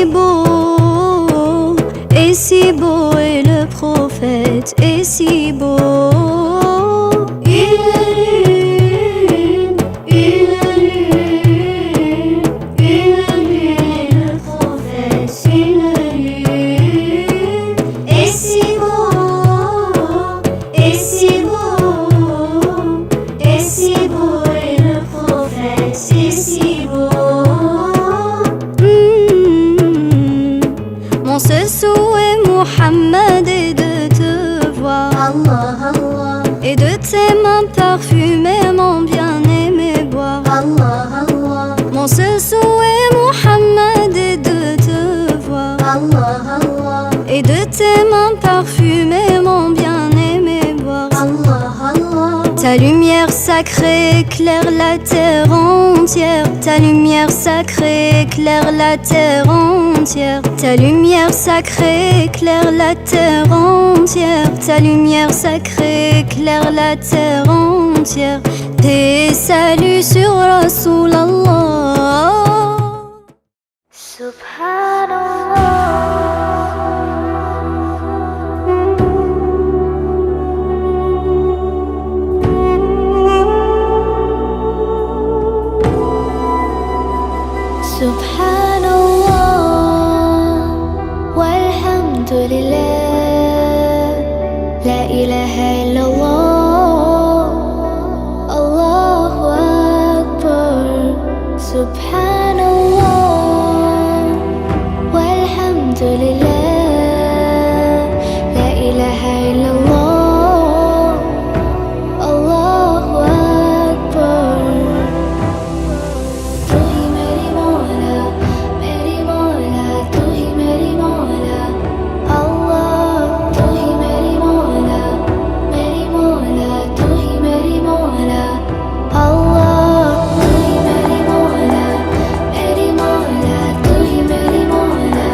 beau, et le prophète est si beau. Mon seul souhait, Mohammed, est de te voir, Allah, Allah, et de tes mains parfumées mon bien-aimé boire. Allah, Allah, Mon seul souhait, Mohammed, est de te voir, Allah, Allah, et de tes mains parfumées mon bien-aimé boire. Allah, Allah. Ta lumière sacrée éclaire la terre entière. Ta lumière sacrée éclaire la terre entière. Ta lumière sacrée éclaire la terre entière. Ta lumière sacrée éclaire la terre entière. Paix et salut sur Rasulallah. Subhanallah. Subhanallah, walhamdulillah, la ilaha illallah, Allahu Akbar. Subhanallah, walhamdulillah, la ilaha illallah, Allahu Akbar. Tu hi meri Mola, tu hi meri Mola, Allah. Tu hi meri Mola, tu hi meri Mola, Allah. Tu hi meri Mola, tu hi meri Mola,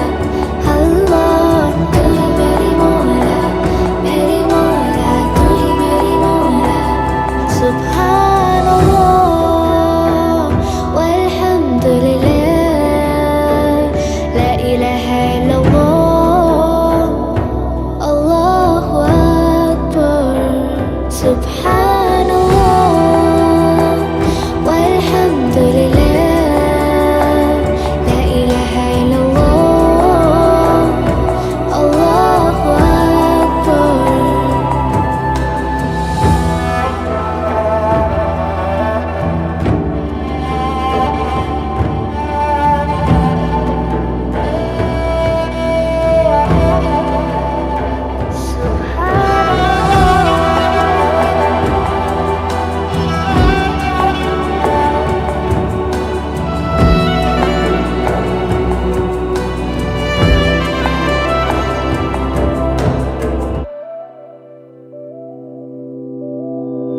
Allah. Tu hi meri Mola, tu hi meri Mola. Subhanallah, walhamdulillah, la ilaha illallah, Allahu Akbar. Subhanallah, walhamdulillah, la ilaha illallah, Allahu Akbar.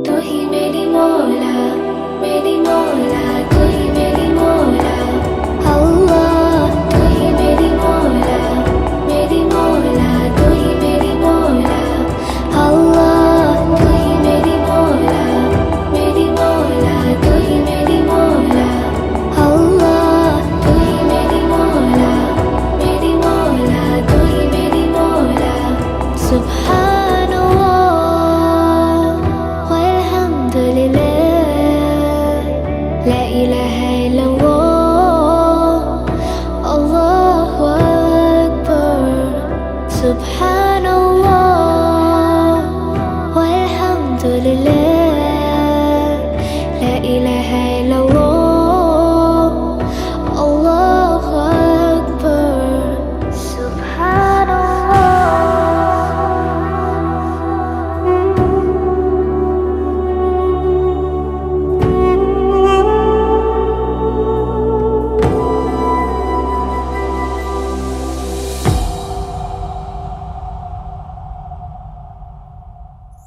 Tu hi meri Mola, tu hi meri Mola, Allah. Tu hi meri Mola, tu hi meri Mola, Allah. Tu hi meri Mola, tu hi meri Mola, Allah. Tu hi meri Mola, tu hi meri Mola. Subhanallah, walhamdulillah, la ilaha illallah, Allahu Akbar. Subhanallah, walhamdulillah, la ilaha illallah, Allahu Akbar. Subhanallah.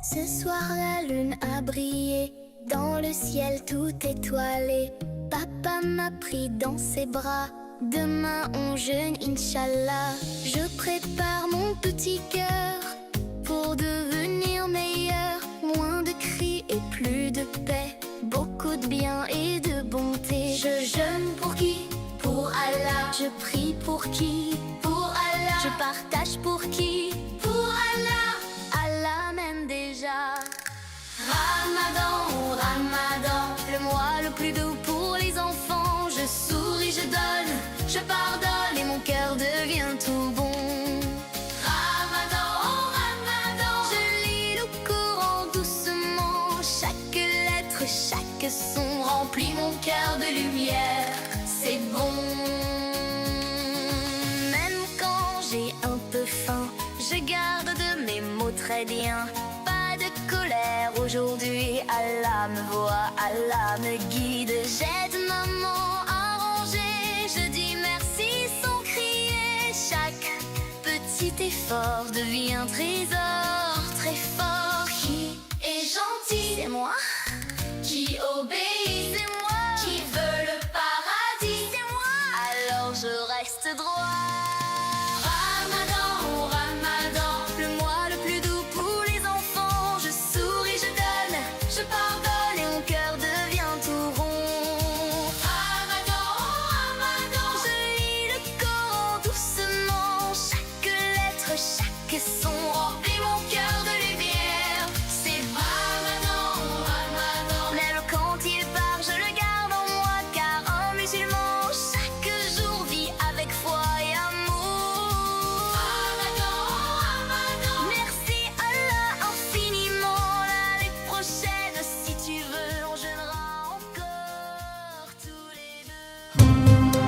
Ce soir la lune a brillé, dans le ciel tout étoilé. Papa m'a pris dans ses bras, demain on jeûne Inch'Allah. Je prépare mon petit cœur pour devenir meilleur. Moins de cris et plus de paix, beaucoup de bien et de bonté. Je jeûne pour qui? Pour Allah. Je prie pour qui? Pour Allah. Je partage pour qui? Pour Allah. Allah m'aime déjà. Ramadan, oh Ramadan, le mois le plus doux pour les enfants. Je souris, je donne, je pardonne et mon cœur devient tout bon. Ramadan, oh Ramadan, je lis le Coran doucement. Chaque lettre, chaque son remplit mon cœur de lumière. C'est bon. Même quand j'ai un peu faim, je garde de mes mots très bien. Pas de colère aujourd'hui, Allah me voit, Allah me guide. J'aide maman à ranger, je dis merci sans crier. Chaque petit effort devient un trésor très fort. Qui est gentil? C'est moi. Qui obéit? C'est moi. Qui veut le paradis? C'est moi. Alors je reste droit. Ramadan, oh Ramadan, le mois le plus doux pour les enfants. Je souris, je donne, je pardonne et mon cœur devient tout rond. Ramadan, oh Ramadan, je lis le Coran doucement. Chaque lettre, chaque son remplit mon cœur de lumière. C'est Ramadan, oh Ramadan, même quand il part, je le garde en moi. Car un musulman chaque jour vit avec foi et amour. Ramadan, oh Ramadan, merci Allah infiniment. L'année prochaine, si tu veux, on jeûnera encore tous les deux.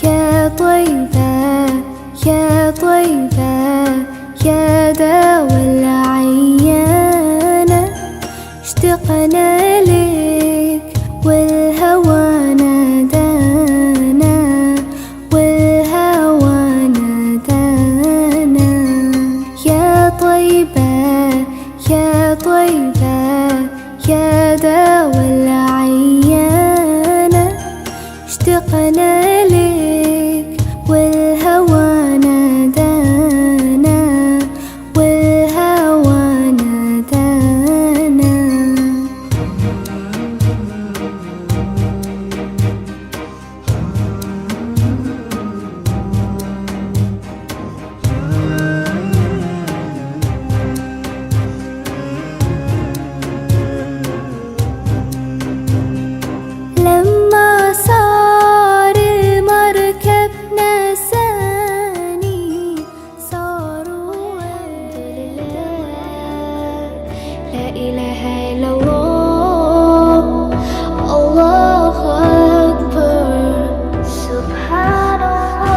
يا طيبة يا طيبة يا دوا العيانة اشتقنا لك والهوى نادانا والهوى نادانا يا طيبة يا طيبة يا دوا العيانة اشتقنا لك والهوى نادانا والهوى نادانا لما صار المركب نساني صاروا الحمد لله لا إله إلا الله الله أكبر سبحان الله.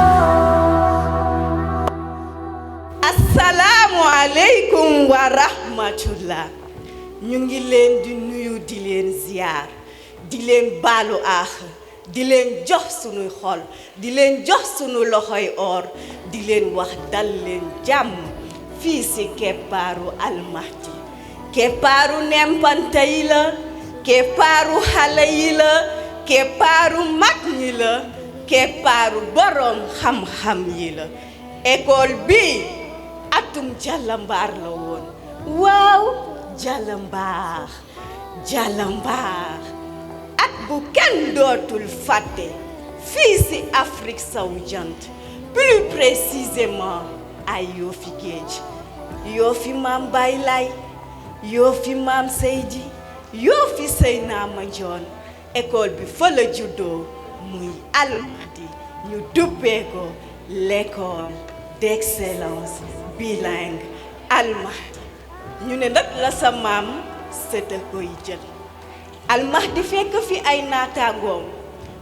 Assalamu alaikum wa rahmatullah. ñu ngi leen di nuyu di leen ziar di leen baalu aax di leen jox sunuy xol di leen jox sunu loxoy or di leen wax dal leen jàmm fii ci keppaaru Almahdi keppaaru nempante yi la keppaaru xale yi la keppaaru mag ñi la keppaaru borom xam-xam yi la école bi atum jàllambaar la woon waaw jàllambaar at bu kenn dootul fàtte fii ci Afrique sowu jant plus précisément ay Yofi Géej Yofi maam Baay Laay Yofi maam Seydi Yofi Seyna Mandione école bi fa la juddoo muy Almahdi ñu duppee ko l'école d'excellence bilingue Almahdi ñu ne nag la sa maam seta koy jël Almahdi fekk fi ay naataangoom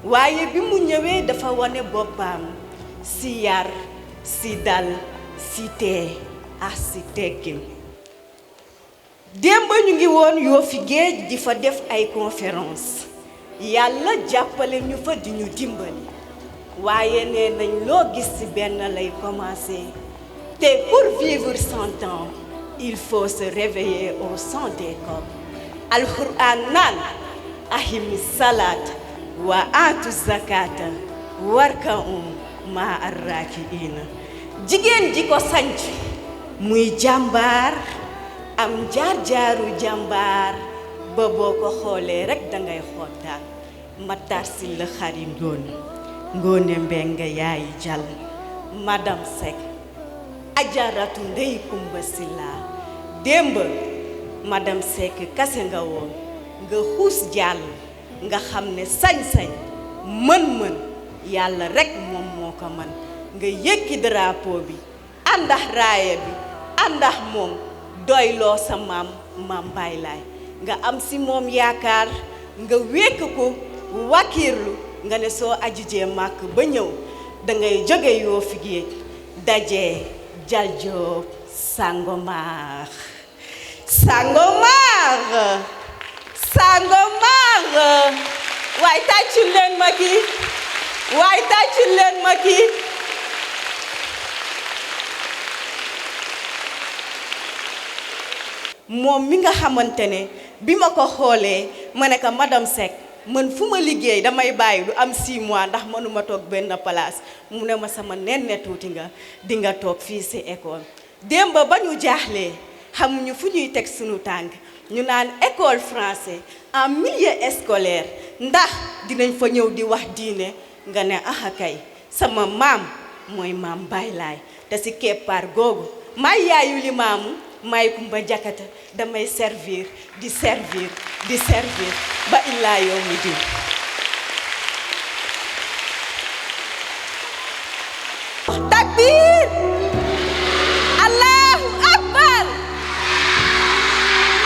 waaye bi mu ñëwee dafa wane boppam si yar si dal si tee ak si teggin démb ñu ngi woon Yofi Géej di fa def ay conférence yàlla jàppale ñu fa di ñu dimbali waaye nee nañ loo gis ci benn lay commencer te pour vivre 100 ans il faut se réveiller au son des coqs alquran naan ahimi salat wa atu zakata warka'u ma arrakiina jigéen ji ko sanc muy jàmbaar am jaar-jaaru jàmbaar ba boo ko xoolee rekk dangay xottaan Matar Sylla Xari Ngoone Mbengue yaayi jàll madame Seck ajaratu Ndey Kumba Sylla démb madame Seck kase nga woon nga xuus jàll nga xam ne sañ-sañ mën-mën yàlla rekk moom moo ko mën nga yëkki drapeau bi àndax raaya bi àndax moom doyloo sa maam Baay Laay nga am si moom yaakaar nga wékk ko wakiirlu nga ne soo ajujee màkk ba ñëw dangay jóge Yoofi Géej daje Jaljoob Sangomar waaye tàccul leen ma kii moom mi nga xamante ne bi ma ko xoolee ma ne ko madame Seck man fu ma liggéey damay bàyyi lu am 6 mois ndax mënuma toog benn place mu ne ma sama nen ne tuuti nga di nga toog fii ci école démb ba ñu jaaxlee xamuñu fu ñuy teg sunu tànk ñu naan école français en milieu scolaire ndax dinañ fa ñëw di wax diine nga ne aha kay sama maam mooy maam Baay Laay te ci keppaar googu may yaayu li maamu may Kumba Jakata damay servir ba illaa yawmi diin takbir allahu akbar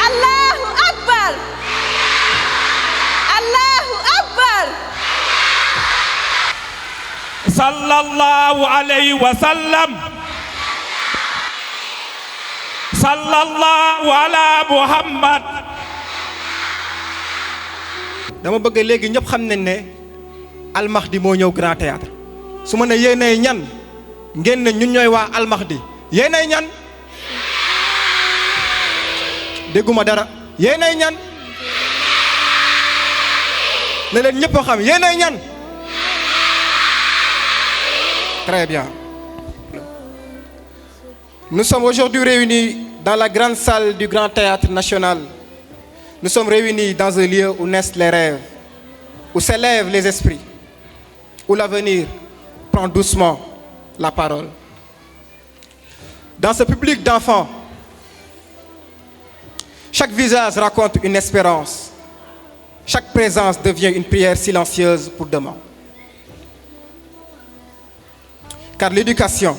allahu akbar allahu akbar sallallahu alayhi wa sallam sallallahu ala muhammad. dama bëgg léegi ñëpp xam nañ ne Almahdi moo ñëw Grand Théâtre su ma ne yéenay ñan ngeen ne ñun ñooy waa Almahdi yéenay ñan dégguma dara yéenay ñan ne leen ñëpp xam yéenay ñan très bien. Nous sommes aujourd'hui réunis dans la grande salle du Grand Théâtre National. Nous sommes réunis dans un lieu où naissent les rêves, où s'élèvent les esprits, où l'avenir prend doucement la parole. Dans ce public d'enfants, chaque visage raconte une espérance. Chaque présence devient une prière silencieuse pour demain. Car l'éducation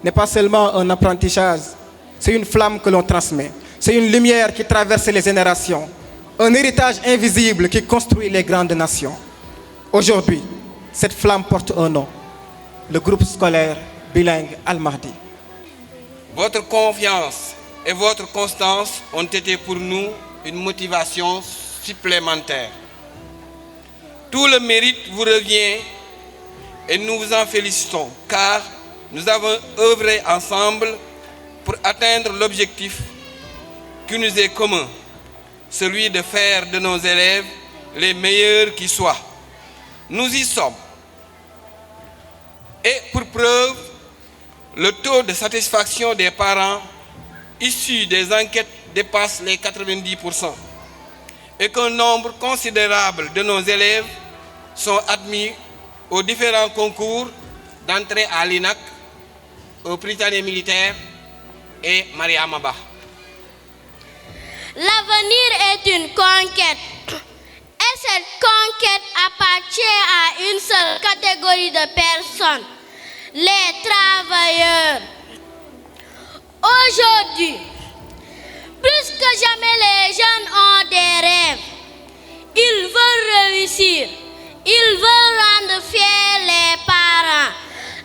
n'est pas seulement un apprentissage, c'est une flamme que l'on transmet. C'est une lumière qui traverse les générations, un héritage invisible qui construit les grandes nations. Aujourd'hui, cette flamme porte un nom, le groupe scolaire bilingue Almahdi. Votre confiance et votre constance ont été pour nous une motivation supplémentaire. Tout le mérite vous revient et nous vous en félicitons, car nous avons œuvré ensemble pour atteindre l'objectif qui nous est commun, celui de faire de nos élèves les meilleurs qui soient. Nous y sommes. Et pour preuve, le taux de satisfaction des parents issus des enquêtes dépasse les 90% et qu'un nombre considérable de nos élèves sont admis aux différents concours d'entrée à l'INAC, au Prytanée militaire et Mariama Ba. L'avenir est une conquête et cette conquête appartient à une seule catégorie de personnes, les travailleurs. Aujourd'hui, plus que jamais les jeunes ont des rêves. Ils veulent réussir, ils veulent rendre fiers les parents.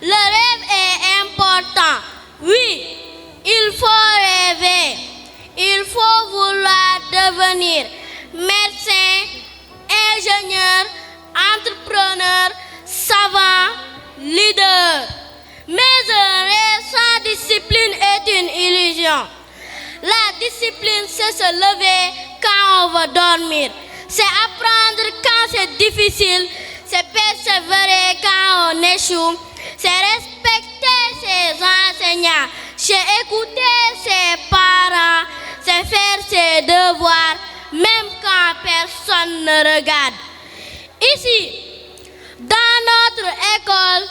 Le rêve est important, oui, il faut rêver. Il faut vouloir devenir médecin, ingénieur, entrepreneur, savant, leader. Mais un rêve sans discipline est une illusion. La discipline, c'est se lever quand on va dormir. C'est apprendre quand c'est difficile. C'est persévérer quand on échoue. C'est respecter ses enseignants, c'est écouter ses parents, c'est faire ses devoirs, même quand personne ne regarde. Ici, dans notre école,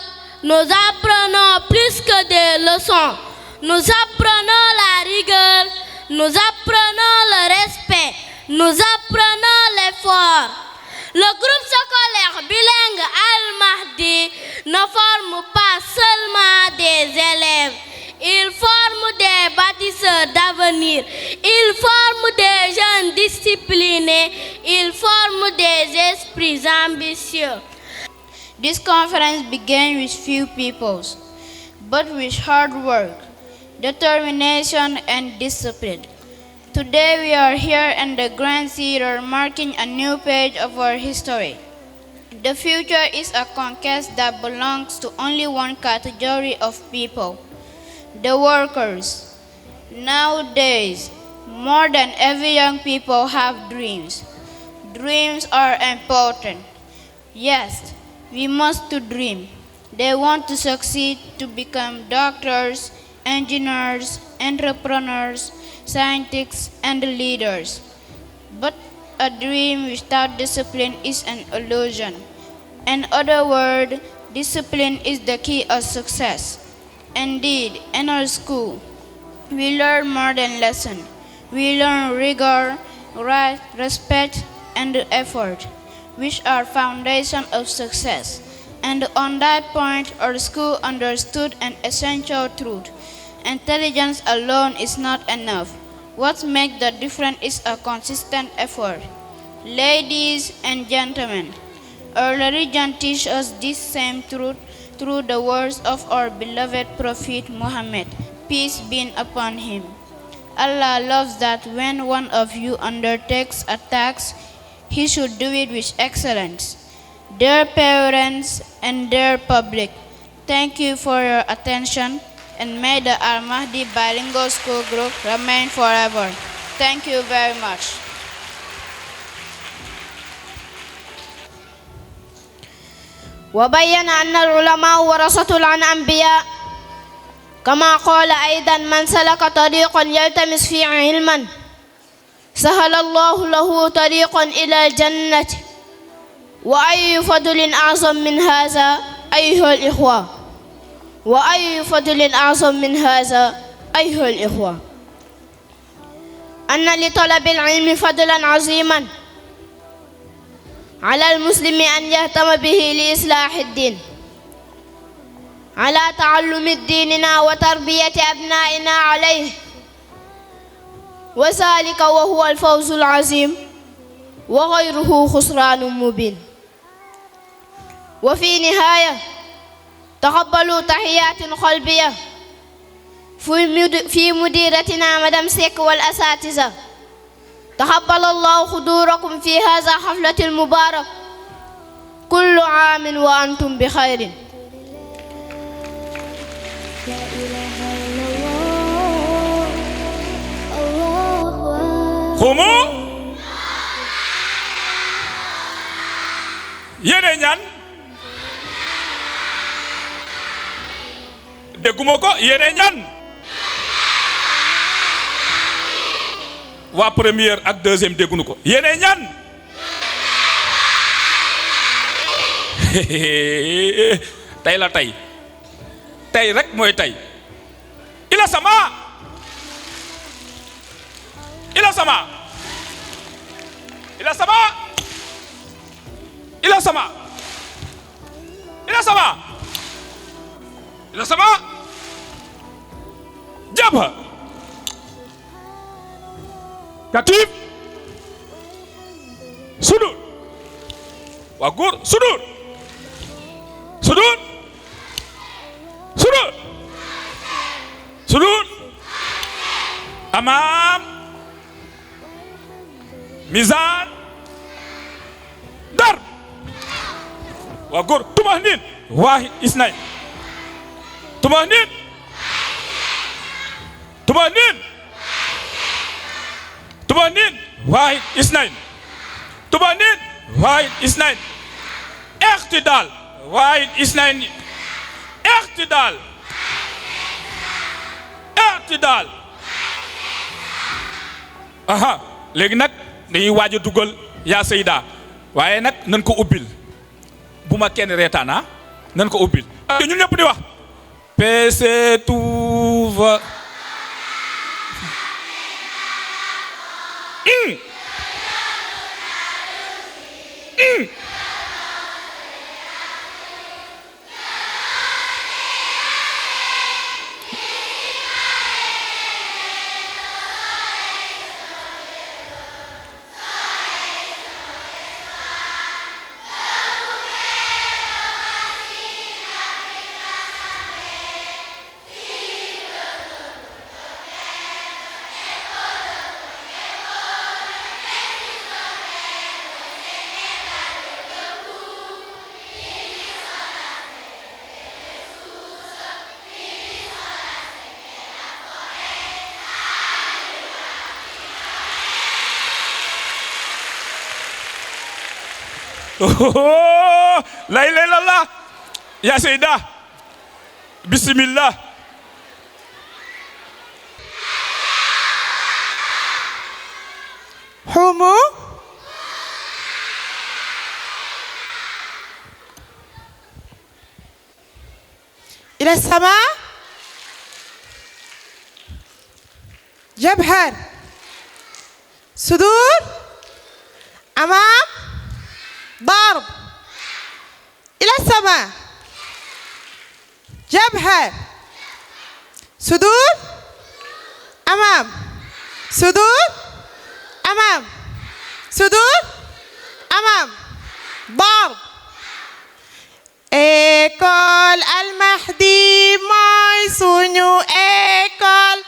nous apprenons plus que des leçons. Nous apprenons la rigueur, nous apprenons le respect, nous apprenons l'effort. Le groupe scolaire bilingue Al-Mahdi ne forme pas seulement des élèves, il forme des bâtisseurs d'avenir, il forme des jeunes disciplinés, il forme des esprits ambitieux. This conference began with few people, but with hard work, determination and discipline. Today we are here in the Grand Theater marking a new page of our history. The future is a conquest that belongs to only one category of people, the workers. Nowadays, more than ever young people have dreams. Dreams are important. Yes, we must to dream. They want to succeed, to become doctors, engineers, entrepreneurs, scientists, and leaders. But a dream without discipline is an illusion. In other words, discipline is the key of success. Indeed, in our school, we learn more than lesson. We learn rigor, right, respect, and effort, which are foundation of success. And on that point, our school understood an essential truth. Intelligence alone is not enough. What makes the difference is a consistent effort. Ladies and gentlemen, our religion teaches us this same truth through the words of our beloved Prophet Muhammad, peace be upon him. Allah loves that when one of you undertakes a task, he should do it with excellence. Dear parents and dear public, thank you for your attention, and may the Al-Mahdi Bilingual School Group remain forever. Thank you very much. وبين أن العلماء ورثة الأنبياء كما قال أيضا من سلك طريقا يلتمس فيه علما سهل الله له طريقا إلى الجنة وأي فضل أعظم من هذا أيها الإخوة وأي فضل أعظم من هذا أيها الإخوة أن لطلب العلم فضلا عظيما على المسلم أن يهتم به لإصلاح الدين على تعلم ديننا وتربية أبنائنا عليه وذلك وهو الفوز العظيم وغيره خسران مبين وفي نهاية تقبلوا تحيات قلبية في مديرتنا مدام سيك والأساتذة تقبل الله حضوركم في هذا حفلة المبارك كل عام وأنتم بخير Xumu yéene ñaan dégguma ko yéene ñaan waa première ak deuxième déggunu ko yéene ñaan tey la tey rek mooy tey ila sama ila sama ila sama ila sama ila sama ila sama jabha katif sudut wagur sudut sudut sudut sudut amam mizan dar wagur tumahnin wahid isnain tumahnin tumahnin tumahnin wahid isnain tumahnin wahid isnain اعتدال wahid isnain اعتدال i'tidal aha léegi nag dañuy waaj a dugal yaa Seyda waaye nag nan ko ubbil bu ma kenn reetaana nan ko ubbil ñun ñëpp di wax PC tout va la ilaha illallah ya Seyda bismillah humu ila sama jabhar sudur amam ضرب إلى السماء جبهة صدور أمام صدور أمام صدور أمام ضرب école Al Mahdi mooy suñu école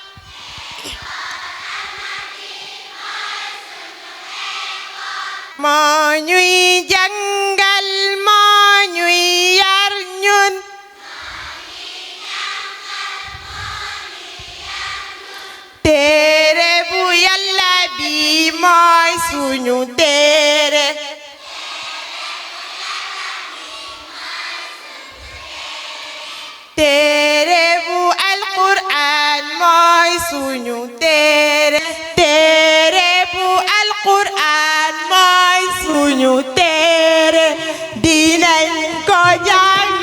moo ñuy jàngal moo ñuy yar ñun téere bu Yàlla bi mooy suñu téere téere bu Alquraan mooy suñu téere téere bu Alquraan mooy suñu téere dinañ ko jàng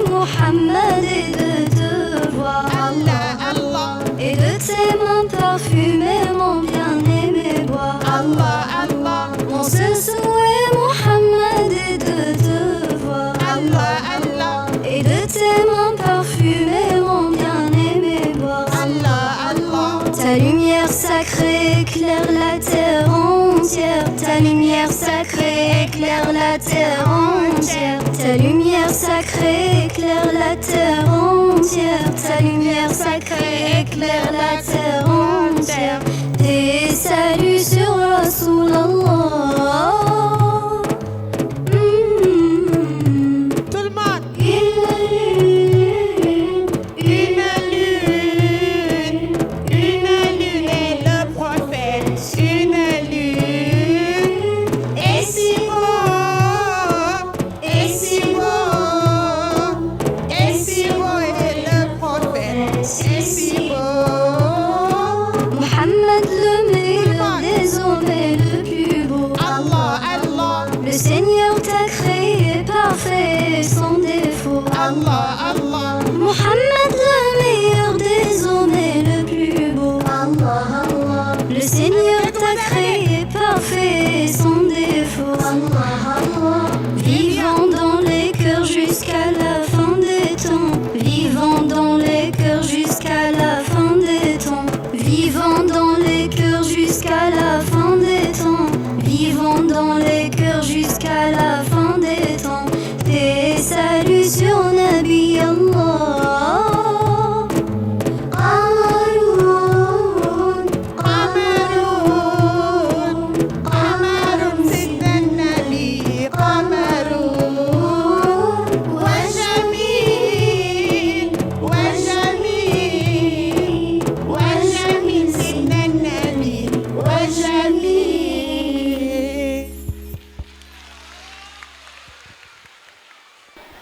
Mohammed et de te voir Allah, Allah et de tes mains parfumées mon bien-aimé boire Allah, Allah mon seul souhait Mohammed et de te voir Allah, Allah et de tes mains parfumées mon bien-aimé boire Allah, Allah ta lumière sacrée éclaire la terre entière ta lumière sacrée éclaire la terre entière ta lumière sacrée éclaire la terre entière ta lumière sacrée éclaire la terre entière et salut sur Rasulallah. Tout le monde. Une lune et le prophète une lune et si beau et si beau et si beau et le prophète et si beau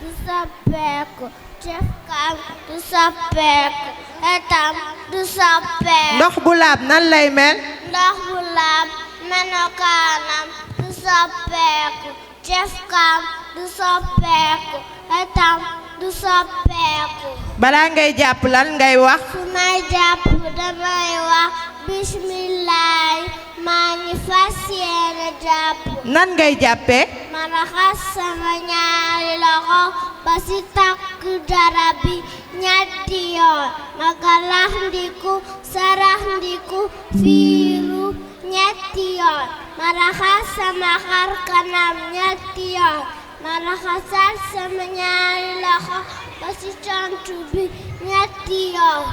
du soppeeku cafkaam du soppeeku xetam du soppeeku ndox bu laab nan lay mel ndox bu laab melokaanam du soppeeku cafkaam du soppeeku xetam du soppeeku balaa ngay jàpp lan ngay wax su may jàpp damay wax bismillaay maa ngi fas yéene jàpp nan ngay jàppee ma raxas sama ñaari loxo ba ci takk dara bi ñetti yoon ma galax ndiku sarax ndiku fiiru ñetti yoon ma raxas sama xar kanam ñetti yoon ma raxasal sama ñaari loxo ba ci contu bi ñetti yoon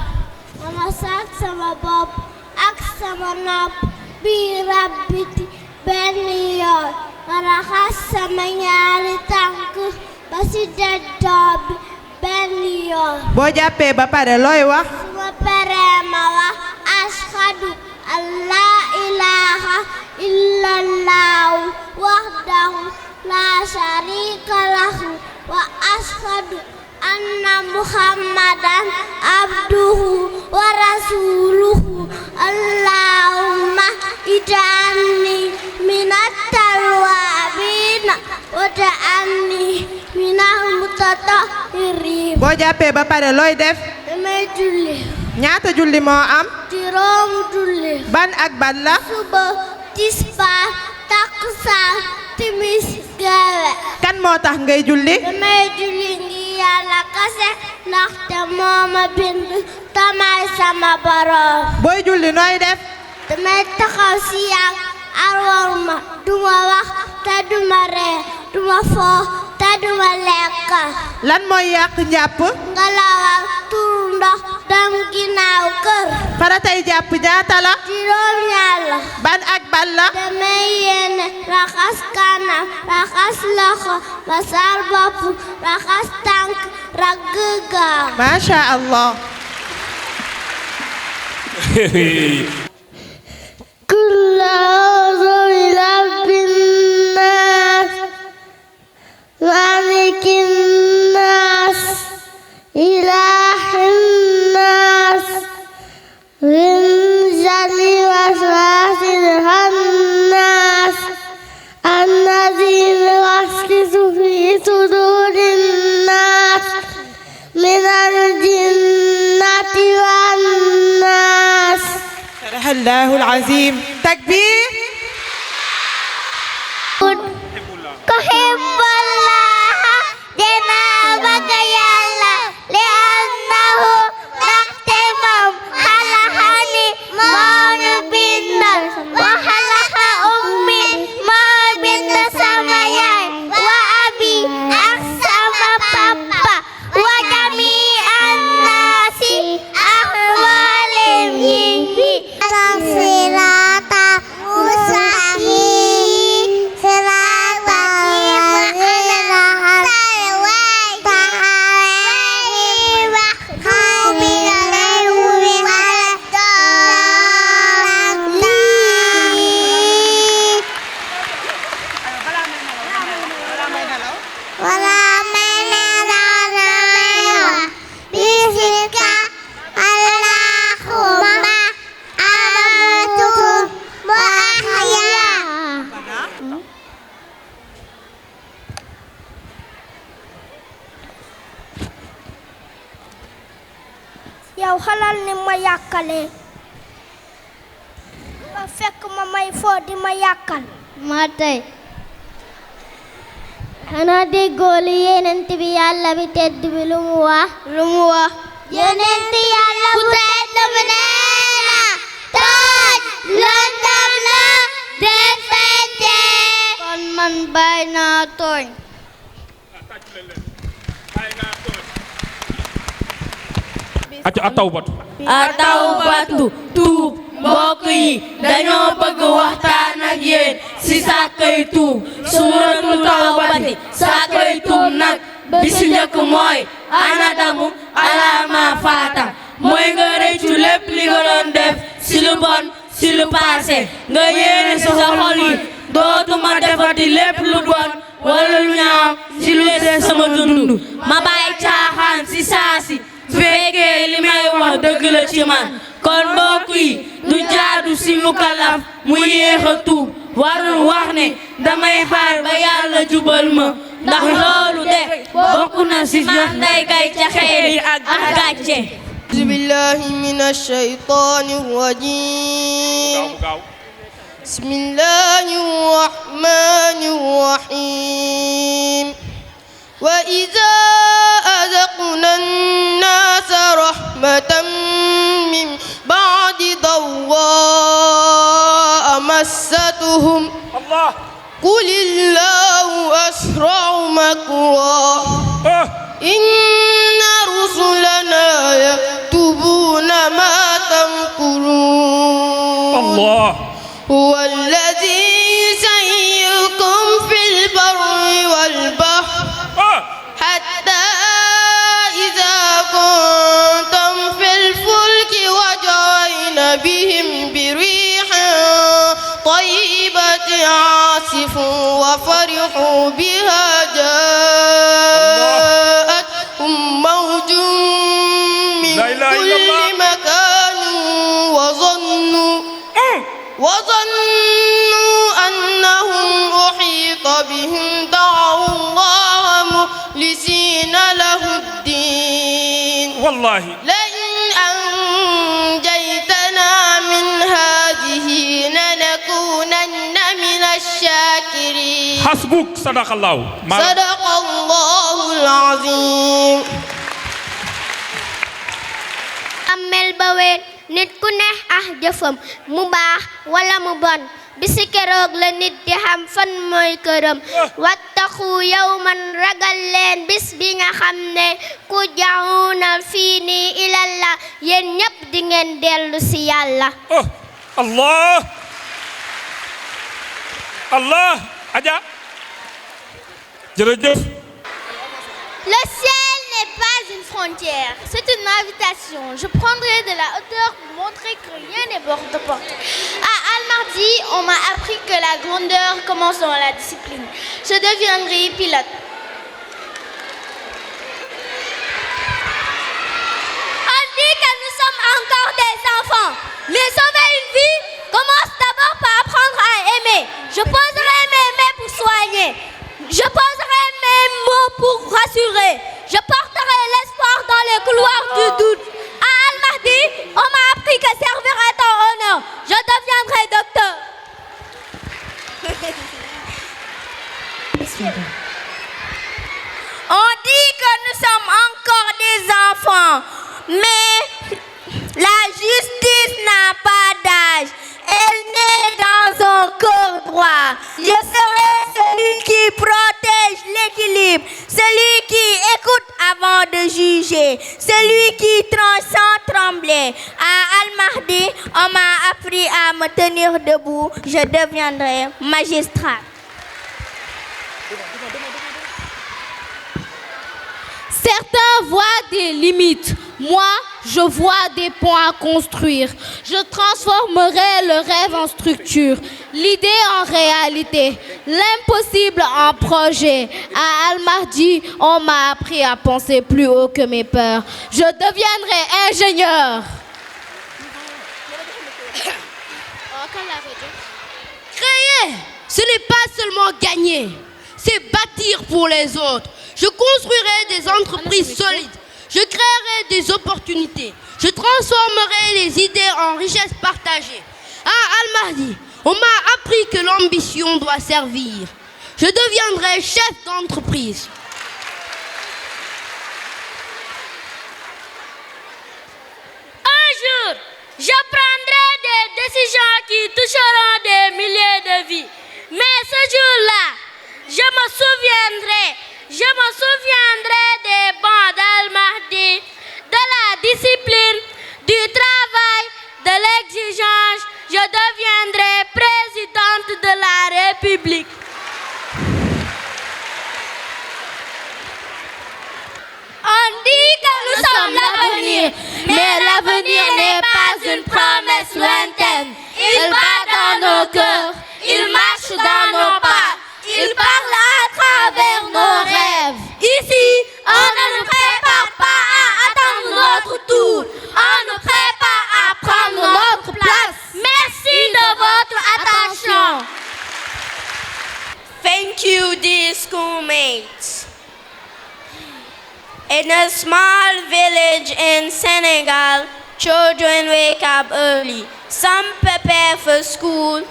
ma masal sama bopp ak sama nopp biir ak biti benn yoon ma raxas sama ñaari tànk ba ci dëddoo bi benn yoon boo jàppee ba pare looy wax su ma paree ma wax ashhadu an laa ilaaha illallahu wahdahu laa sharika lahu wa ashhadu anna muhammadan abduhu wa rasuluhu allahumma ij'alni minat tawwabina wa ja'alni minal mutatahhirin boo jàppee ba pare looy def damay julli ñaata julli moo am juróomi julli ban ak ban la suba tisbaar takkusaan timis gawe kan moo tax ngay julli damay julli ngi yàlla kase ndaxte moo ma bind tamay sama borom booy julli nooy def damay taxaw si yàgg arwar ma duma wax te duma ree duma foo te duma lekk lan mooy yàq njàpp ngalawal tur ndox dem ginnaaw kër faratay jàpp ñaata la juróom ñaar la ban ak ban la damay yéene raxas kanam raxas loxo masal bopp raxas tànk ragg gaaw masha Allah قل أعوذ برب الناس مالك الناس إله الناس من شر الوسواس الخناس الذي يوسوس في صدور الناس من الجنة والناس الله العظيم تكبير أحب الله جنابك يا الله لأنه نختمم خلقني مون بند وخلق أمي مون بند سمايا وأبي أقسم بابا وجميع الناس أحوالهم صراط مستقيم صراط الذين أنعمت عليهم غير المغضوب عليهم ولا من بسمك اللهم أموت وأحيا yow xalal ni ma yàkkale nga fekk ma may foo di ma yàkkal ma tey xanaa déggoo li yonent bi yàlla bi tedd bi lu mu wax yonent yàlla bu tedd bi nee na tooj lëndëm la dee fente kon man bàyyi naa tooñ acca atawbatu atawbatu tuub mbokk yi dañoo bëgg waxtaan ak yéen ci sàkkay tuub suuratul tawbati sàkkay tuub nag bi ci njëkk mooy anadamu alama faata mooy nga rëccu lépp li nga doon def ci lu bon ci lu passé nga yéene sa xol yi dootuma defati lépp lu bon wala lu ñaaw ci lu des sama dund dund ma bàyyi caaxaan si saasi su fekkee li may wax dëgg la ci man kon mbokk yi du jaadu si mukallaf mu yéex a tuub warul wax ne damay xaar ba yàlla jubal ma ndax loolu de bokk na si jox nday kay ca xeer yi ak gàcce أعوذ بالله من الشيطان الرجيم بسم الله الرحمن الرحيم وإذا أذقنا الناس رحمة من بعد ضراء مستهم قل الله أسرع مكرا إن رسلنا يكتبون ما تمكرون الله هو الذي يسيركم في البر والبحر حتى إذا كنتم في الفلك وجرين بهم بريح طيبة عاصف وفرحوا بها جاءتهم موج من كل مكان وظنوا أنهم أحيط بهم دعوا الله مخلصين له الدين والله لئن أنجيتنا من هذه لنكونن من الشاكرين حسبك صدق الله صدق الله العظيم amel ba weet nit ku neex jëfam mu baax wala mu bon bisi keroog la nit di xam fan mooy këram wattaqu yawman ragal leen bis bi nga xam ne ku jaxuuna fii nii ilallah yéen ñépp di ngeen dellu si yàlla Allah Allah Adja jërëjëf Le ciel n'est pas une frontière, c'est une invitation. Je prendrai de la hauteur pour montrer que rien n'est bord de porte. À Al-Mahdi, on m'a appris que la grandeur commence dans la discipline. Je deviendrai pilote. On dit que nous sommes encore des enfants. Mais sauver une vie commence d'abord par apprendre à aimer. Je poserai mes mains pour soigner. Je poserai mes mots pour rassurer. Je porterai l'espoir dans les couloirs du doute. À Al-Mahdi, on m'a appris que servir est un honneur. Je deviendrai docteur. On dit que nous sommes encore des enfants, mais la justice n'a pas d'âge. Elle naît dans un corps droit. Je serai celui qui protège l'équilibre, celui qui écoute avant de juger, celui qui tranche sans trembler. À Al-Mahdi, on m'a appris à me tenir debout. Je deviendrai magistrat. Certains voient des limites. Moi, je vois des ponts à construire. Je transformerai le rêve en structure, l'idée en réalité, l'impossible en projet. À Al-Mahdi, on m'a appris à penser plus haut que mes peurs. Je deviendrai ingénieur. Créer, ce n'est pas seulement gagner, c'est bâtir pour les autres. Je construirai des entreprises solides. Je créerai des opportunités. Je transformerai les idées en richesses partagées. À Al-Mahdi, on m'a appris que l'ambition doit servir. Je deviendrai chef d'entreprise. Un jour, je prendrai des décisions qui toucheront des milliers de vies. Mais ce jour-là, je me souviendrai des bancs d'Al-Mahdi, de la discipline, du travail, de l'exigence. Je deviendrai présidente de la République. On dit que nous sommes l'avenir, mais l'avenir n'est pas une promesse lointaine. Il bat dans nos cœurs, il marche dans nos pas, il parle à travers nos rêves. Ici, In a small village in Senegal, children wake up early. Some prepare for school,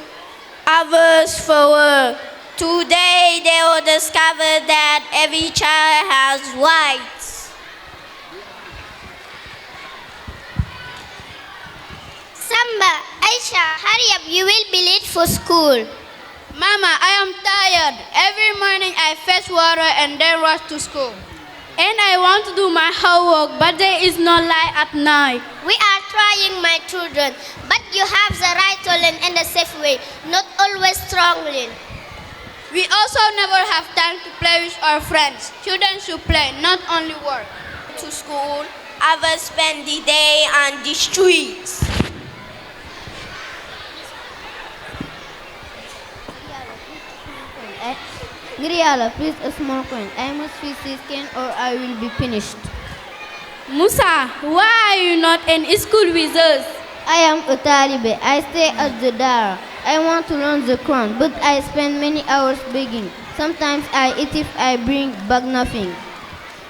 others for work. Today they will discover that every child has rights. Samba, Aisha, hurry up, you will be late for school. Mama, I am tired. Every morning I fetch water and then rush to school. And I want to do my homework, but there is no light at night. We are trying, my children, but you have the right to learn in a safe way, not always strongly. We also never have time to play with our friends. Children should play, not only work. To school, others spend the day on the streets. Griala, please a small coin. I must fix this can or I will be finished. Musa, why are you not in school with us? I am a Taliban. I stay at the Dara. I want to learn the Quran, but I spend many hours begging. Sometimes I eat if I bring back nothing.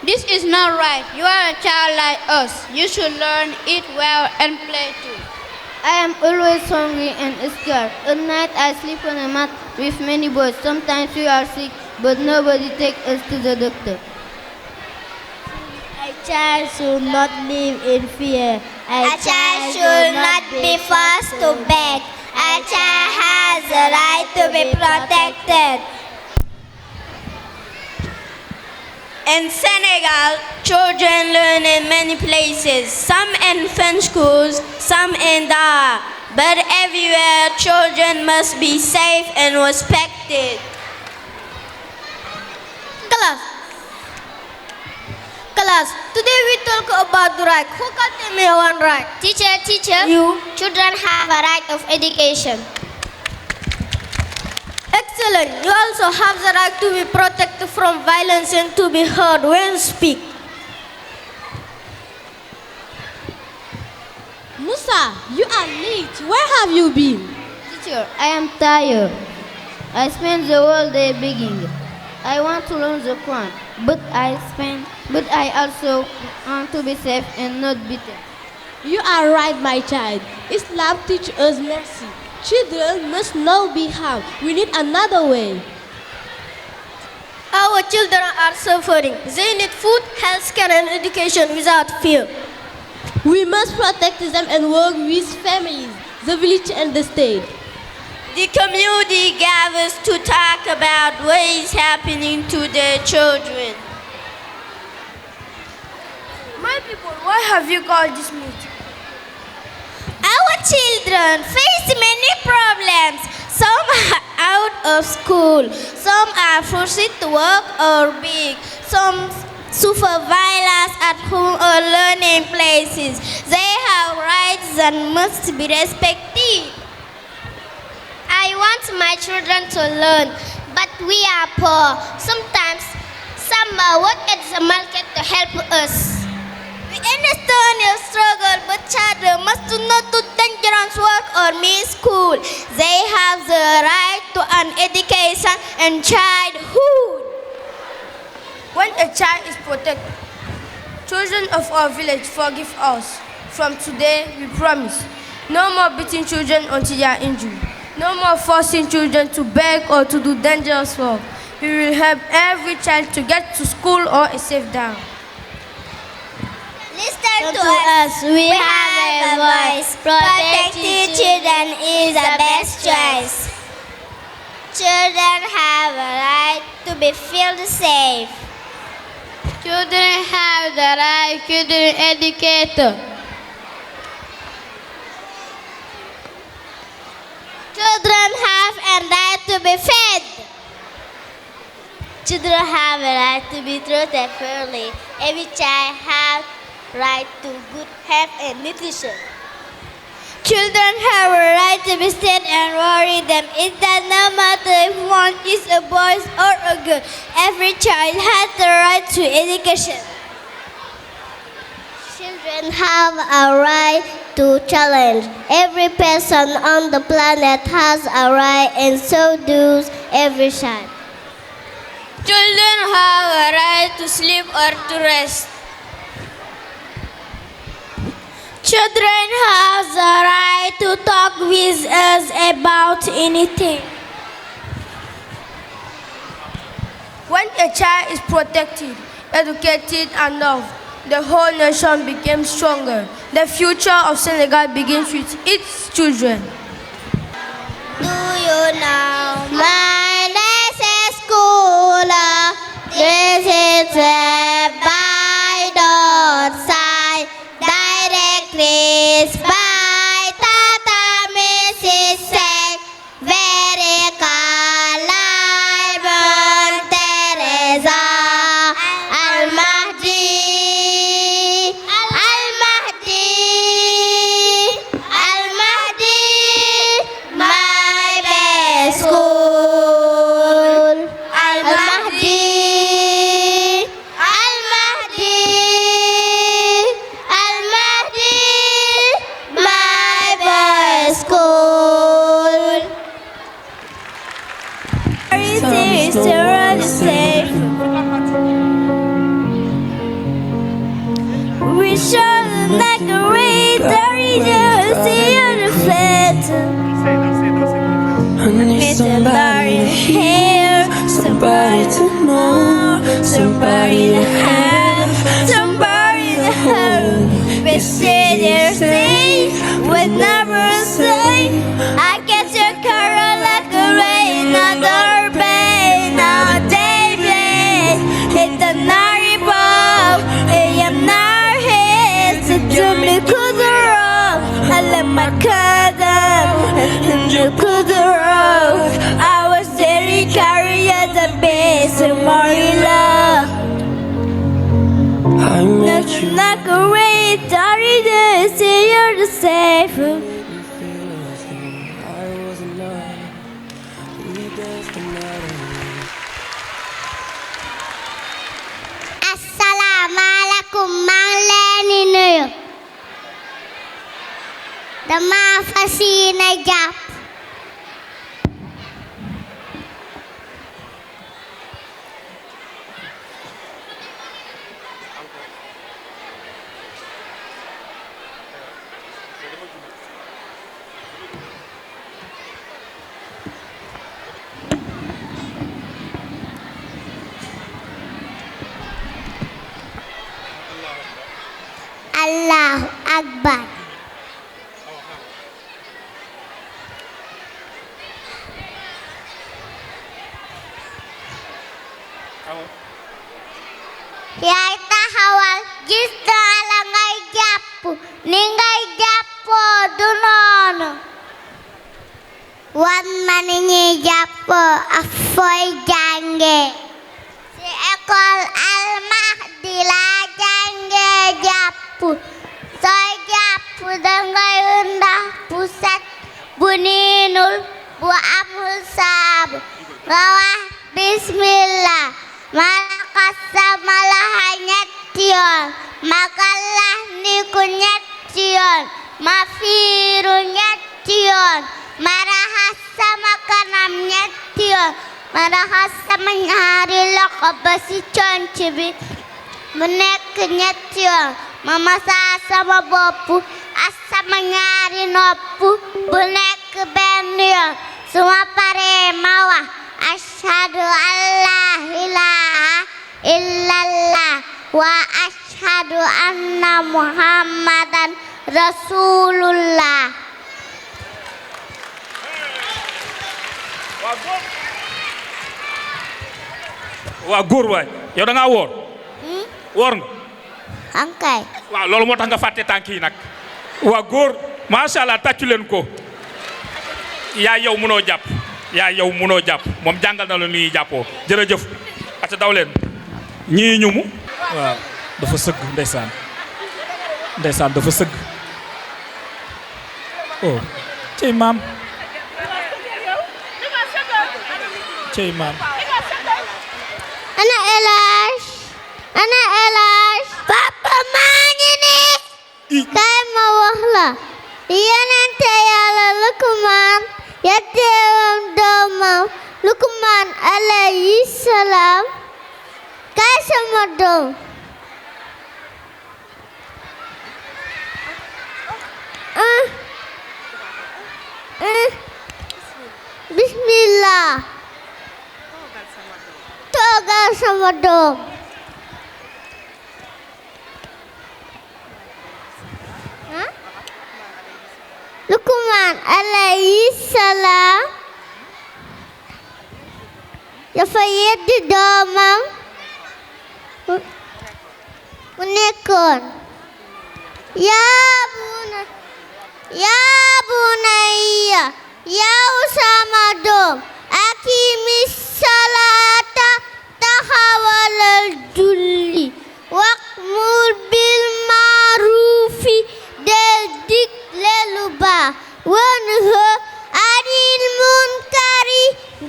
This is not right. You are a child like us. You should learn, eat well, and play too. I am always hungry and scared. At night I sleep on a mat with many boys. Sometimes we are sick, but nobody takes us to the doctor. A child should not live in fear. A child should not be forced to beg. A child has the right to be protected. In Senegal, children learn in many places, some in French schools, some in Dara. But everywhere, children must be safe and respected. Class, today we talk about the right. Who can tell me one right? Teacher, you. Children have a right of education. Excellent. You also have the right to be protected from violence and to be heard when you speak. Musa, you are late. Where have you been? Teacher, I am tired. I spend the whole day begging. I want to learn the Quran, but I also want to be safe and not beaten. You are right, my child. Islam teaches us mercy. Children must not be harmed. We need another way. Our children are suffering. They need food, health care, and education without fear. We must protect them and work with families, the village, and the state. The community gathers to talk about what is happening to their children. My people, why have you called this meeting? Our children face many problems. Some are out of school. Some are forced to work or beg. Some suffer violence at home or learning places. They have rights that must be respected. I want my children to learn, but we are poor. Sometimes some work at the market to help us. We understand your struggle, but children must not do dangerous work or miss school. They have the right to an education and childhood. When a child is protected, children of our village forgive us. From today, we promise, no more beating children until they are injured. No more forcing children to beg or to do dangerous work. We will help every child to get to school or a safe down. Listen to us. We have a voice. Protecting children is the best choice. Children have a right to be feel safe. Children have the right to be educated. Children have a right to be fed. Children have a right to be treated fairly. Every child has right to good health and nutrition. Children have a right to be sad and worry them. It does not matter if one is a boy or a girl. Every child has the right to education. Children have a right to challenge. Every person on the planet has a right, and so does every child. Children have a right to sleep or to rest. Children have the right to talk with us about anything. When a child is protected, educated, and loved, the whole nation becomes stronger. The future of Senegal begins with its children. Do you know my name is Kula? This is a by the side, directly by Tata Mrs. Said, very Kalai Teresa Al-Mahdi, Al-Mahdi, Al-Mahdi, my best school. Al-Mahdi, Al-Mahdi, Al-Mahdi, my best school. Everything is still safe. We shall decorate the region, see the flat. Somebody here, somebody to know, somebody to have, somebody to hold. We say their thing, we never say. I guess your color like a rain, another bay, now they blade. Hit the nari ball, I am not here, so do me kuduro. I let my cousin, and you kuduro. I was very curious, a base of Marilla. I met you. Like a rain, sorry to see you're the safe. I was alive. We danced the night away. Assalamualaikum, maa ngi leen di nuyu. Dama fas yéene jàpp. Allahu Akbar. Yaay taxawal gis naa la ngay jàpp ni ngay jàppoo du noonu. Wan ma ni ñuy jàppoo ak fooy jàngee. Ci école Al-Mahdi laa jàngee jàpp. Sooy jàpp dangay ndax bu set bu niinul bu amul saabu nga wax bismillah ma raxas sama loxo ñetti yoon ma gallax ndiku ñetti yoon ma fiiru ñetti yoon ma raxas sama kanam ñetti yoon ma raxas sama ñaari loxo ba ci conc bi mu nekk ñetti yoon ma masaa sama bopp ak sama ñaari nopp bu nekk benn yoon su ma paree ma wax ashhadu an laa ilaaha illallah wa ashhadu anna muhammadan rasulullah. waa góor waay yow da ngaa woor. woor nga. ankay. waaw loolu moo tax nga fàtte tànk yi nag. waa góor macha allah tàccu leen ko. yaa yow munoo jàpp. yaa yow munoo jàpp moom jàngal na la nu ñuy jàppoo jërëjëf. ata daw leen. ñii ñu mu. waaw dafa sëgg ndeysaan. ndeysaan dafa sëgg. oh cey maam. cey maam. ana Elage. ana Elage. papa maa ngi nii. kay ma wax la. yonente yàlla Lukmaan yatteewam doomam Lukmaan alayhi salaam. kay sama doom. alhamdulillah. Toogal sama doom. Luqman alayhi salaam dafa yeddi doomam mu nekkoon yaa bunayya yow sama doom aqimi salaata taxawalal julli wa'mur bil ma'rufi del digle lu baax wanha anil munkari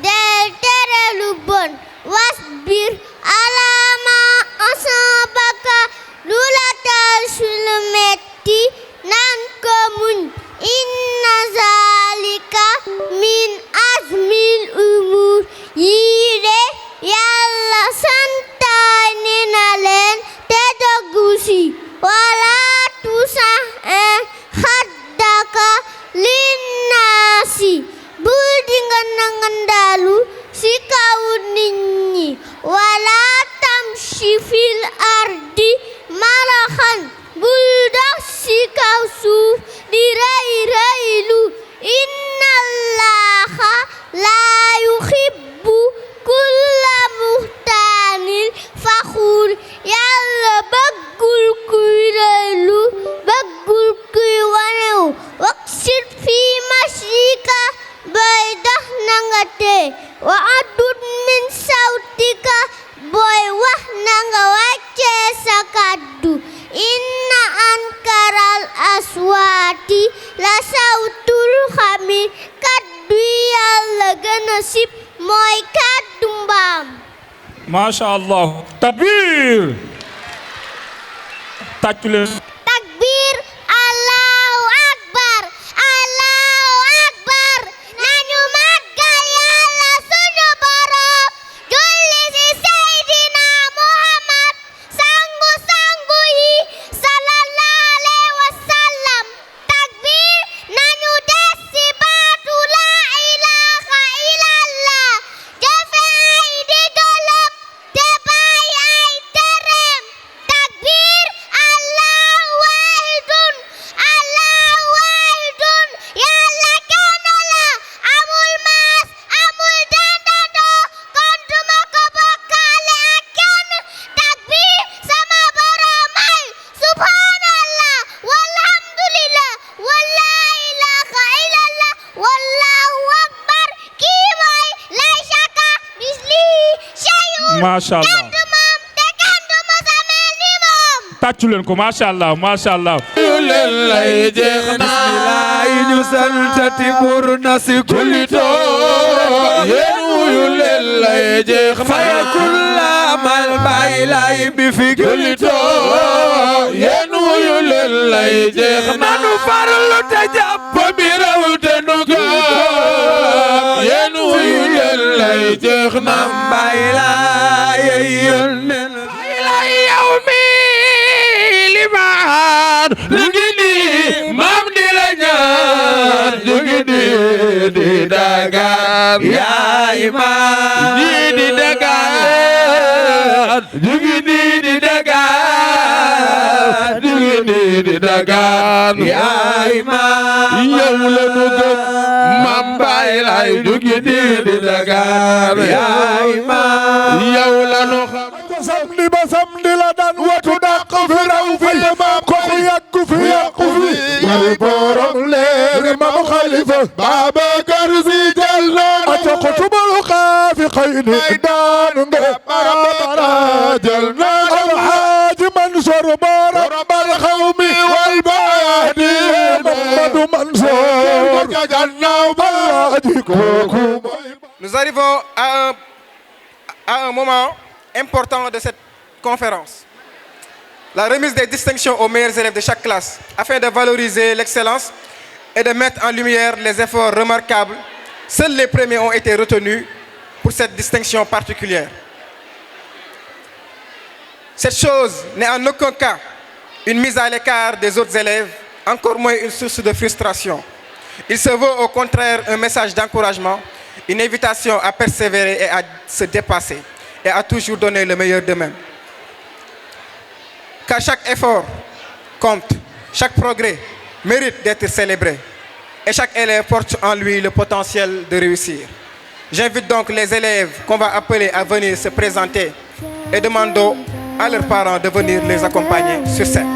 del tere lu bon wasbir ala ma asabaka lu la dal su lu metti nan ko muñ inna zalika min azmil umur yii de Yàlla santaane na leen te dogu si wala tusa haddaka linnaasi bul dinga nangandalu si kaw nit ñi wala tamshi fil ardi maraxan bul dox si kaw suuf di rëy rëylu inna allaha laa yuhibbu kulla muxtaalin faxuur Yàlla bëggul kuy rëylu bëggul kuy wanewu waqsid fi mashika boy dox na nga tee wa addut min sawtika boy wax na nga wàccee sa kàddu inna ankaral aswaati la sawtul xamir kàddu Yàlla gën a sib mooy kàddu mbaam. Masha Allah. Takbir. Tàccu leen. Takbir. Allahu akbar. Allahu akbar. Nañu màggal Yàlla sunu Boroom. Julli ci Seydina Muhammad. Sangu sangu yi. Sallallahu alayhi wa sallam. Takbir. Nañu des ci baatu la ilaha illallah. Jëfe ay digalam te bàyyi ay tereem. Takbir. Allahu waahidun. Allahu waahidun. Yàlla kenn la. Amul maas. Amul dendandoo. Kon duma ko bokkaale ak kenn. Takbir. Sama Boroom ay subhanallah walhamdulillah wala ilaha illallah wallahu akbar. Kii mooy laysaka mislihi shay'un. Masha Allah. Kenn du moom te kenn du mos a mel ni moom. Tàccu leen ko Masha Allah Masha Allah. lay jeex na ñu santati bur na si kulito yéen wuyu leen lay jeex na faya kulla mal bay lay bi fi kulito yéen wuyu leen lay jeex na nu farlu te jàpp bi raw te nu ko yéen wuyu leen lay jeex na bay lay yéen lay yow mi limaan mam di la ñaan jugi di dagaan yaay maam di dagaan jugi di dagaan jugi di dagaan yaay maam yow la nu gëm mam baay lay jugi di dagaan yaay maam yow la nu xam samedi ba samedi la daan watu dàq fi raw fi maam ko yàgg fi yàqu fi mooy borom léegi maam Xalifa Babacar Si jël noonu ata ko tubalu xaafi xëy ni daan nga bara jël noonu Alxaaji Mansour borom xawmi wal baadi Mamadu Mansour jagannaaw baaji kooku. Nous arrivons à un moment important de cette conférence. La remise des distinctions aux meilleurs élèves de chaque classe afin de valoriser l'excellence et de mettre en lumière les efforts remarquables. Seuls les premiers ont été retenus pour cette distinction particulière. Cette chose n'est en aucun cas une mise à l'écart des autres élèves, encore moins une source de frustration. Il se veut au contraire un message d'encouragement Une invitation à persévérer et à se dépasser et à toujours donner le meilleur d'eux-mêmes. Car chaque effort compte, chaque progrès mérite d'être célébré et chaque élève porte en lui le potentiel de réussir. J'invite donc les élèves qu'on va appeler à venir se présenter et demandons à leurs parents de venir les accompagner sur scène.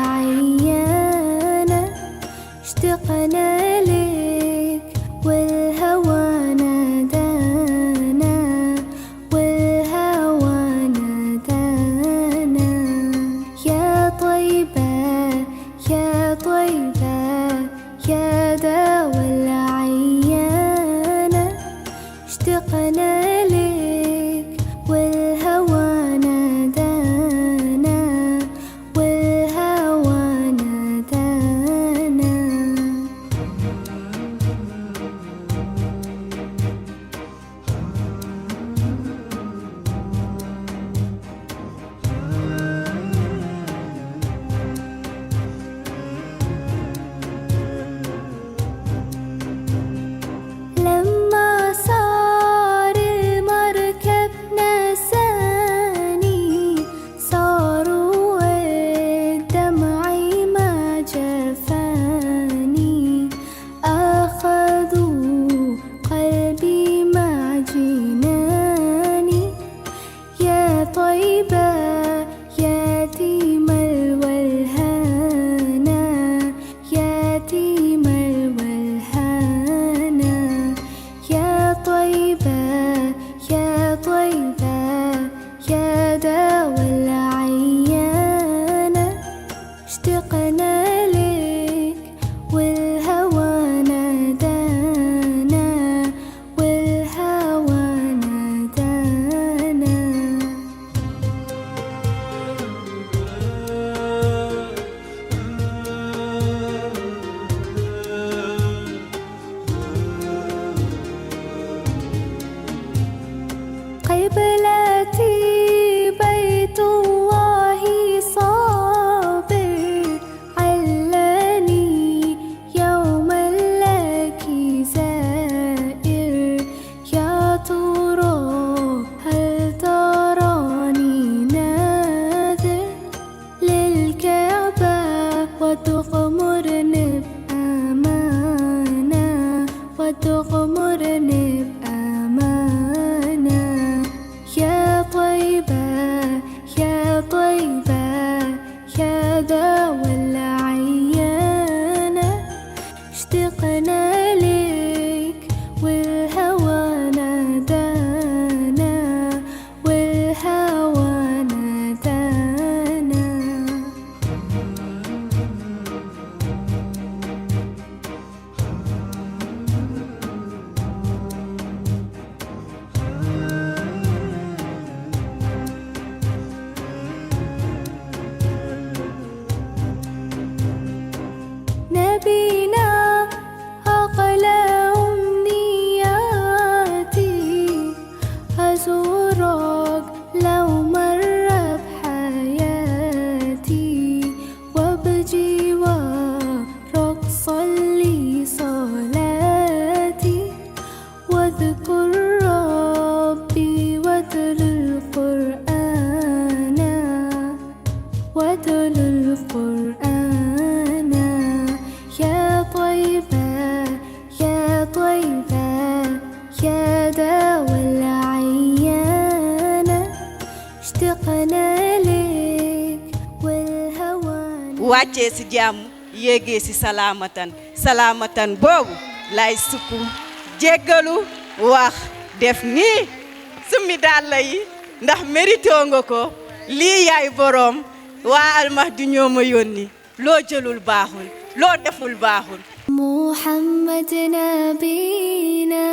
اشتقنا لك والهوى نادانا والهوى نادانا يا طيبة يا طيبة يا دوا العيانة اشتقنا لك والهوى نادانا والهوى نادانا لما صار المركب نساني صاروا دمعي ما جفاني أخذوا قلبي مع جناني يا طيبة يتيم الولهانة يتيم الولهانة يا طيبة يا طيبة يا دوا العيانة اشتقنا لك والهوى نادانا والهوى نادانا قبلتي بيت الله صابر علاني يوما لك زائر يا ترى هل تراني ناذر للكعبة وتغمرني بأمانة وتغمرني بأمانة يا طيبة يا طيبة يا دوا العيانة اشتقنا لك والهوى نادانا والهوى نادانا نبينا أقلى أمنياتي أزورك لو مر بحياتي وبجوارك صلي صلاتي واذكر ربي واتل القرآن واتل القرآن يا طيبة يا طيبة يا دوا العيانة اشتقنا لك والهوى wàccee si jàmm yéegee si salaamatan boobu lay sukku jéggalu wax def nii summi dàll yi ndax mérito nga ko lii yaay boroom waa Almahdi ñoo ma yónni loo jëlul baaxul loo deful baaxul محمد نبينا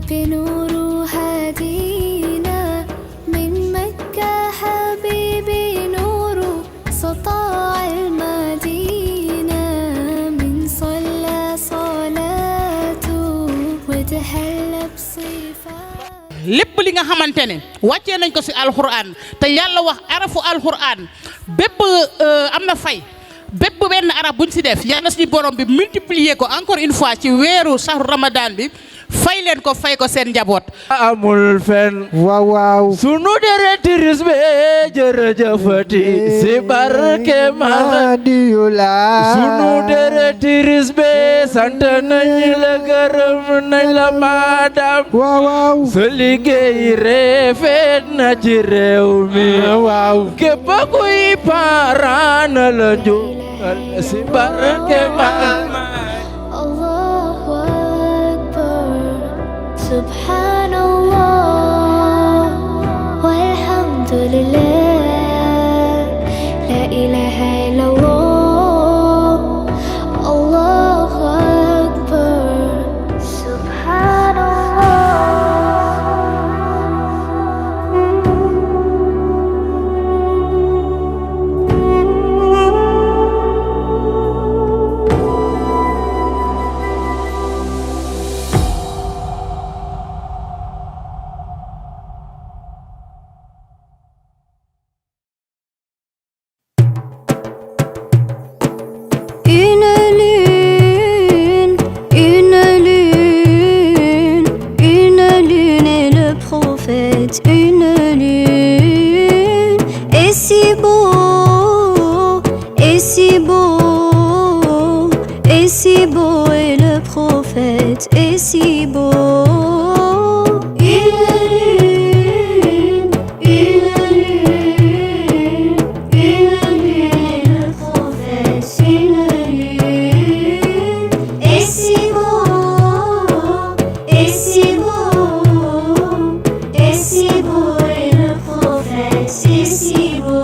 بنور هدينا من مكة حبيبي نور سطاع المدينة من صلى صلاته وتحلى بصفاته lépp li nga xamante ne wàccee nañ ko ci alxuraan te yàlla wax arafu alxuraan bépp am na fay bépp benn arab buñ ci def yàlla suñu borom bi multiplier ko encore une fois ci weeru saxru ramadan bi fay leen ko fay ko seen njaboot. amul fen waaw waaw sunu deretiris be jërëjëfati si barke Madiyula sunu deretiris be sant nañ la gërëm nañ la madam waaw waaw sa liggéey rafet na ci réew mi waaw képp kuy parent na la jógal si barke Allahu Akbar, Subhanallah, walhamdulillah, la ilaha illallah, Allahu Akbar, Une lune, et si beau, et si beau, et si beau, et le prophète est si beau. Une lune, et le prophète, une lune, et si beau, et si beau. Si beau et le prophète, c'est si beau.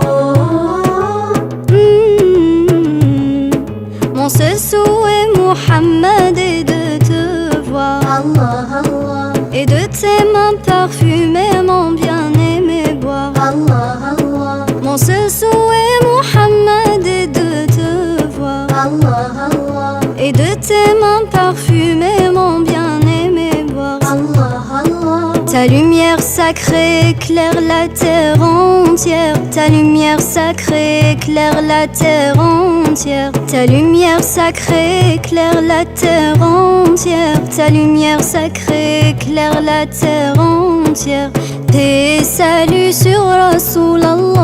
Mon seul souhait, Muhammad, est de te voir. Allah, Allah. Et de tes mains parfumées, mon bien-aimé boire. Allah, Allah. Mon seul souhait, Muhammad, est de te voir. Allah, Allah. Et de tes mains parfumées, mon bien-aimé boire. Allah, Allah. Ta lumière sacrée éclaire la terre entière. Ta lumière sacrée éclaire la terre entière. Ta lumière sacrée éclaire la terre entière. Ta lumière sacrée éclaire la terre entière. Paix et salut sur Rasulallah.